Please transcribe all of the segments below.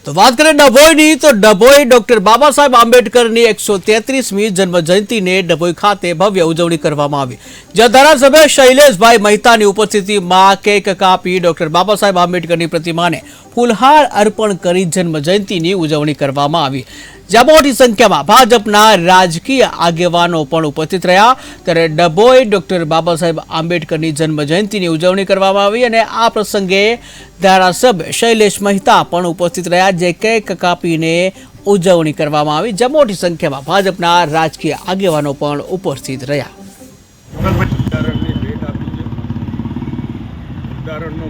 તો વાત કરીએ ડભોઈની તો ડભોઈ ડોક્ટર બાબા સાહેબ આંબેડકરની 133મી જન્મ જયંતિને ડભોઈ ખાતે ભવ્ય ઉજવણી કરવામાં આવી, જ્યાં ધારાસભ્ય શૈલેષભાઈ મહેતાની ઉપસ્થિતિમાં કેક કાપી ડોક્ટર બાબા સાહેબ આંબેડકરની પ્રતિમાને ફૂલહાર અર્પણ કરી જન્મ જયંતિની ઉજવણી કરવામાં આવી, જ્યાં મોટી સંખ્યામાં ભાજપના રાજકીય આગેવાનો પણ ઉપસ્થિત રહ્યા। ત્યારે ડભોઈ ડોક્ટર બાબા સાહેબ આંબેડકરની જન્મ જયંતિની ઉજવણી કરવામાં આવી અને આ પ્રસંગે ધારાસભ્ય શૈલેષ મહેતા પણ ઉપસ્થિત રહ્યા, જે કેક કાપીને ઉજવણી કરવામાં આવી, જ્યાં મોટી સંખ્યામાં ભાજપના રાજકીય આગેવાનો પણ ઉપસ્થિત રહ્યા।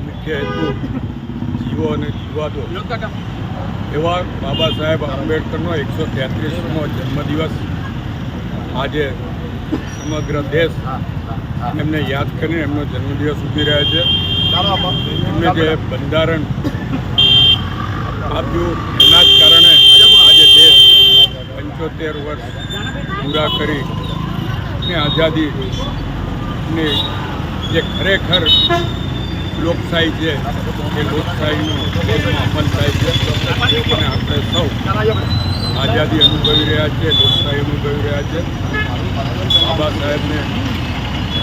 મુખ્ય હેતુ જીવો અને જીવા દો એવા બાબા સાહેબ આંબેડકરનો 133મો જન્મદિવસ આજે સમગ્ર દેશ એમને યાદ કરીને એમનો જન્મદિવસ ઉજવી રહ્યા છે। એમને જે બંધારણ આપ્યું એના જ કારણે આજે દેશ 75 વર્ષ પૂરા કરી અને આઝાદીની જે ખરેખર લોકશાહી છે એ લોકશાહીનો દેશમાં અમલ થાય છે અને આપણે સૌ આઝાદી અનુભવી રહ્યા છીએ, લોકશાહી અનુભવી રહ્યા છે। બાબા સાહેબને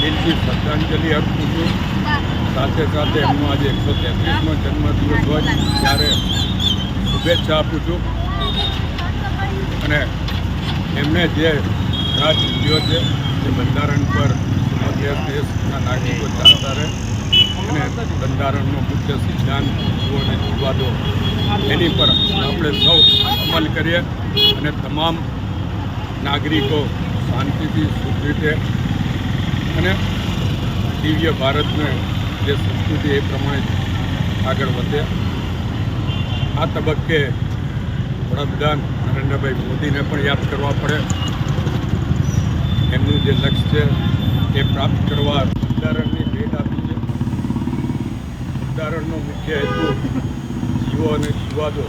દિલથી શ્રદ્ધાંજલિ અર્પું છું, સાથે સાથે એમનો આજે 133મો જન્મદિવસ હોય ત્યારે શુભેચ્છા આપું છું અને એમને જે રાજ જીવ્યો છે એ બંધારણ પર સમગ્ર દેશના નાગરિકો ચાલતા રહે અને બંધારણનો મુખ્ય સિદ્ધાંત જીવો અને જીવવા દો એની પર આપણે સૌ અમલ કરીએ અને તમામ નાગરિકો શાંતિથી સુખ રીતે અને દિવ્ય ભારતને જે સંસ્કૃતિ એ પ્રમાણે આગળ વધે। આ તબક્કે વડાપ્રધાન નરેન્દ્રભાઈ મોદીને પણ યાદ કરવા પડે, એમનું જે લક્ષ્ય છે એ પ્રાપ્ત કરવા બંધારણની ભેટ આપી છે। બંધારણનો મુખ્ય હેતુ જીવો અને જીવા દો